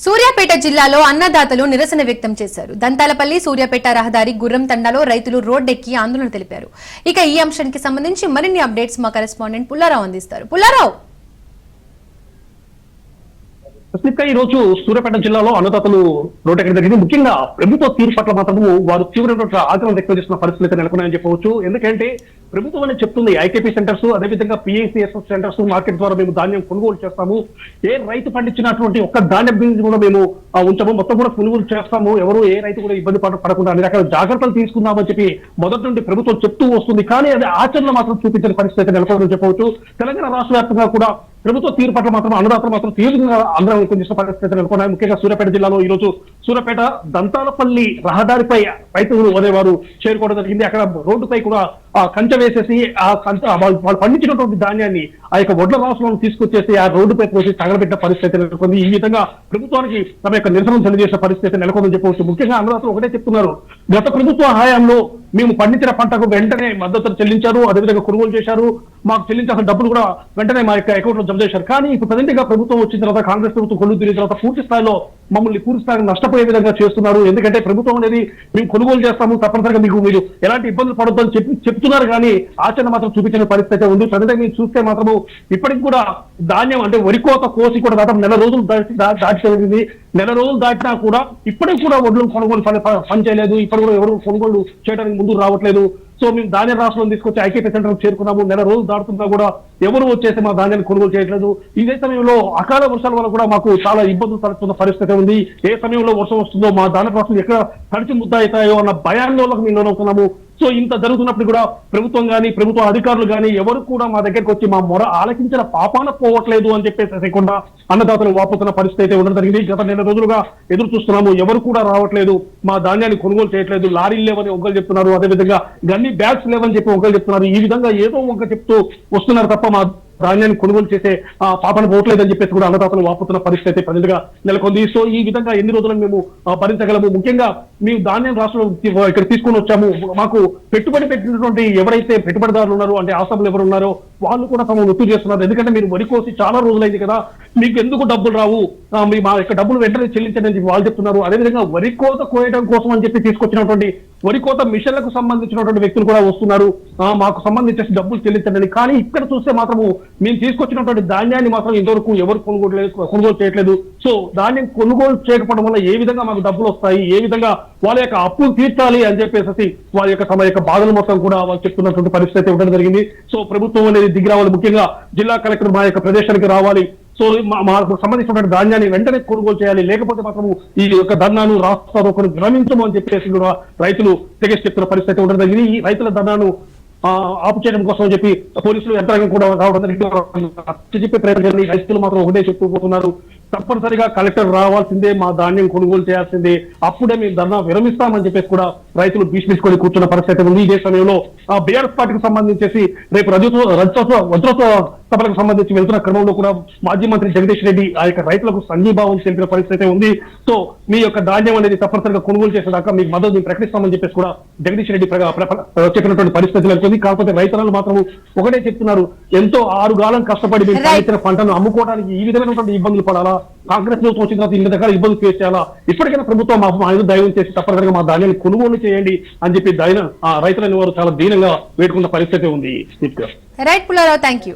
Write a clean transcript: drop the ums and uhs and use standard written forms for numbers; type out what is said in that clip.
సూర్యాపేట జిల్లాలో అన్నదాతలు నిరసన వ్యక్తం చేశారు. దంతాలపల్లి సూర్యాపేట రహదారి గుర్రం తండాలో రైతులు రోడ్డెక్కి ఆందోళన తెలిపారు. ఇక ఈ అంశానికి సంబంధించి మరిన్ని అప్డేట్స్ మా కరెస్పాండెంట్ పుల్లారావు అందిస్తారు. పుల్లారావు, ఈ రోజు సూర్యాపేట జిల్లాలో అన్నదాతలు రోడ్డు ఎక్కడ జరిగింది. ముఖ్యంగా ప్రభుత్వ తీరు పట్ల మాత్రము వారు తీవ్రమైన ఆగ్రహం వ్యక్తం చేస్తున్న పరిస్థితులు నెలకొన్నాయని చెప్పవచ్చు. ఎందుకంటే ప్రభుత్వం అనేది చెప్తుంది ఐకేపీ సెంటర్స్, అదేవిధంగా పిఐసిఎస్ఎస్ సెంటర్స్ మార్కెట్ ద్వారా మేము ధాన్యం కొనుగోలు చేస్తాము. ఏ రైతు పండించినటువంటి ఒక్క ధాన్యం గురించి కూడా మేము ఉంచము, మొత్తం కూడా కొనుగోలు చేస్తాము. ఎవరు ఏ రైతు కూడా ఇబ్బంది పడకుండా అన్ని రకాల జాగ్రత్తలు తీసుకుందామని చెప్పి మొదటి నుండి ప్రభుత్వం చెప్తూ వస్తుంది. కానీ అది ఆచరణ మాత్రం చూపించిన పరిస్థితి నెలకొందని చెప్పవచ్చు. తెలంగాణ రాష్ట్ర వ్యాప్తంగా కూడా ప్రభుత్వ తీరు పట్ల మాత్రం అన్నదాతలు మాత్రం తీవ్రంగా ఆందోళన వ్యక్తం చేసిన పరిస్థితి నెలకొన్నాయి. ముఖ్యంగా సూర్యాపేట జిల్లాలో ఈ రోజు సూర్యాపేట దంతాలపల్లి రహదారిపై రైతులు అనేవారు చేరుకోవడం జరిగింది. అక్కడ రోడ్డుపై కూడా కంచె వేసేసి ఆ కంచె వాళ్ళు పండించినటువంటి ధాన్యాన్ని ఆ యొక్క వడ్ల రాసులను తీసుకొచ్చేసి ఆ రోడ్డుపై పోసి తగలబెట్టిన పరిస్థితి నెలకొంది. ఈ విధంగా ప్రభుత్వానికి తమ యొక్క నిరసన తెలియజేసిన పరిస్థితి నెలకొందని చెప్పవచ్చు. ముఖ్యంగా అన్నదాతలు ఒకటే చెప్తున్నారు, గత ప్రభుత్వ హయాంలో మేము పండించిన పంటకు వెంటనే మద్దతులు చెల్లించారు, అదేవిధంగా కొనుగోలు చేశారు, మాకు చెల్లించాల్సిన డబ్బులు కూడా వెంటనే మా యొక్క అకౌంట్ లో జమ చేశారు. కానీ ఇప్పుడు ప్రజెంట్ గా ప్రభుత్వం వచ్చిన తర్వాత, కాంగ్రెస్ ప్రభుత్వం కొనుగోలు తిరిగిన తర్వాత పూర్తి స్థాయిలో మమ్మల్ని పూర్తి స్థాయిలో నష్టపోయే విధంగా చేస్తున్నారు. ఎందుకంటే ప్రభుత్వం అనేది మేము కొనుగోలు చేస్తాము, తప్పనిసరిగా మీరు ఎలాంటి ఇబ్బందులు పడొద్దని చెప్తున్నారు, కానీ ఆచరణ మాత్రం చూపించిన పరిస్థితి ఉంది. ప్రజెంట్ మీరు చూస్తే మాత్రము ఇప్పటికి కూడా ధాన్యం అంటే వరి కోత కోసి కూడా దాదాపు నెల రోజులు దాటి నెల రోజులు దాటినా కూడా ఇప్పటికి కూడా వడ్లు కొనుగోలు పని చేయలేదు. ఇప్పటి కూడా ఎవరు కొనుగోలు చేయడానికి ముందుకు రావట్లేదు. సో మేము ధాన్యం రాష్ట్రం తీసుకొచ్చి ఐకేపీ సెంటర్ చేరుకున్నాము, నెల రోజులు దాటుతున్నా కూడా ఎవరు వచ్చేసి మా ధాన్యాన్ని కొనుగోలు చేయట్లేదు. ఇదే సమయంలో అకాల వర్షాల వల్ల కూడా మాకు చాలా ఇబ్బందులు తలెత్తున్న పరిస్థితి ఉంది. ఏ సమయంలో వర్షం వస్తుందో, మా ధాన్య రాష్ట్రం ఎక్కడ తడిచి ముద్ద అవుతాయో అన్న భయాందోళనకు మేము లోనవుతున్నాము. సో ఇంత జరుగుతున్నప్పుడు కూడా ప్రభుత్వం కానీ ప్రభుత్వ అధికారులు కానీ ఎవరు కూడా మా దగ్గరికి వచ్చి మా మొర ఆలకించిన పాపాన పోవట్లేదు అని చెప్పేసి కూడా అన్నదాతలు వాపోతున్న పరిస్థితి అయితే ఉండడం జరిగింది. గత నెల రోజులుగా ఎదురు చూస్తున్నాము, ఎవరు కూడా రావట్లేదు, మా ధాన్యాన్ని కొనుగోలు చేయట్లేదు, లారీలు లేవని ఒకరు చెప్తున్నారు, అదేవిధంగా గన్ని బ్యాగ్స్ లేవని చెప్పి ఒకరు చెప్తున్నారు. ఈ విధంగా ఏదో ఒక చెప్తూ వస్తున్నారు తప్ప మా ధాన్యాన్ని కొనుగోలు చేసే పాపన పోవట్లేదని చెప్పేసి కూడా అన్నదాతలు వాపుతున్న పరిస్థితి ప్రజలుగా నెలకొంది. సో ఈ విధంగా ఎన్ని రోజులను మేము భరించగలము? ముఖ్యంగా మేము ధాన్యం రాష్ట్రం ఇక్కడ తీసుకొని వచ్చాము, మాకు పెట్టుబడి పెట్టినటువంటి ఎవరైతే పెట్టుబడిదారులు ఉన్నారో, అంటే ఆసాములు ఎవరు ఉన్నారో వాళ్ళు కూడా తమ ఒత్తిడి చేస్తున్నారు. ఎందుకంటే మీరు వరి కోసి చాలా రోజులైంది కదా, మీకు ఎందుకు డబ్బులు రావు, మా యొక్క డబ్బులు వెంటనే చెల్లించండి అని చెప్పి వాళ్ళు చెప్తున్నారు. అదేవిధంగా వరి కోత కోయడం కోసం అని చెప్పి తీసుకొచ్చినటువంటి వరి కోత మిషన్లకు సంబంధించినటువంటి వ్యక్తులు కూడా వస్తున్నారు, మాకు సంబంధించి డబ్బులు చెల్లించండి. కానీ ఇక్కడ చూస్తే మాత్రము మేము తీసుకొచ్చినటువంటి ధాన్యాన్ని మాత్రం ఇంతవరకు ఎవరు కొనుగోలు చేయట్లేదు. సో ధాన్యం కొనుగోలు చేయకపోవడం వల్ల ఏ విధంగా మాకు డబ్బులు వస్తాయి, ఏ విధంగా వాళ్ళ యొక్క అప్పులు తీర్చాలి అని చెప్పేసి వారి యొక్క తమ యొక్క బాధలు మొత్తం కూడా వాళ్ళు చెప్తున్నటువంటి పరిస్థితి ఉండడం జరిగింది. సో ప్రభుత్వం అనేది దిగి రావాలి, ముఖ్యంగా జిల్లా కలెక్టర్ మా యొక్క ప్రదేశానికి రావాలి. సో మాకు సంబంధించినటువంటి ధాన్యాన్ని వెంటనే కొనుగోలు చేయాలి, లేకపోతే మాత్రం ఈ యొక్క ధర్నాను రాష్ట్ర ఒకరు విరమించము అని చెప్పేసి కూడా రైతులు తెగేసి చెప్తున్న పరిస్థితి ఉండడం జరిగింది. ఈ రైతుల ధర్నాను ఆపు చేయడం కోసం చెప్పి పోలీసులు యంత్రాంగం కూడా రావడం జరిగింది. చెప్పే ప్రయత్నం రైతులు మాత్రం ఒకటే చెప్పుకుపోతున్నారు, తప్పనిసరిగా కలెక్టర్ రావాల్సిందే, మా ధాన్యం కొనుగోలు చేయాల్సిందే, అప్పుడే మేము ధర్నా విరమిస్తామని చెప్పేసి కూడా రైతులు భీష్మించుకొని కూర్చున్న పరిస్థితి ఉంది. ఇదే సమయంలో బీఆర్ఎస్ పార్టీకి సంబంధించేసి రేపు వజ్రోత్సవ సభలకు సంబంధించి వెళ్తున్న క్రమంలో కూడా మాజీ మంత్రి జగదీష్ రెడ్డి ఆ యొక్క రైతులకు సంఘీభావం తెలిపిన పరిస్థితి ఉంది. సో మీ యొక్క ధాన్యం అనేది తప్పనిసరిగా కొనుగోలు చేసేదాకా మీకు మద్దతు మేము ప్రకటిస్తామని చెప్పేసి కూడా జగదీష్ రెడ్డి చెప్పినటువంటి పరిస్థితి నెలకొంది. కాకపోతే రైతులు మాత్రం ఒకటే చెప్తున్నారు, ఎంతో 6 కాలం కష్టపడి మేము పండించిన పంటను అమ్ముకోవడానికి ఈ విధమైనటువంటి ఇబ్బందులు పడాలా, కాంగ్రెస్ ప్రభుత్వం వచ్చిన తర్వాత ఇన్ని రకాల ఇబ్బందులు ఫేస్ చేయాలా, ఇప్పటికైనా ప్రభుత్వం మా దైవం చేసి తప్పనిసరిగా మా ధాన్యాన్ని కొనుగోలు చేయండి అని చెప్పి రైతులని వారు చాలా దీనంగా వేడుకున్న పరిస్థితి ఉంది. Right Pullarao, thank you.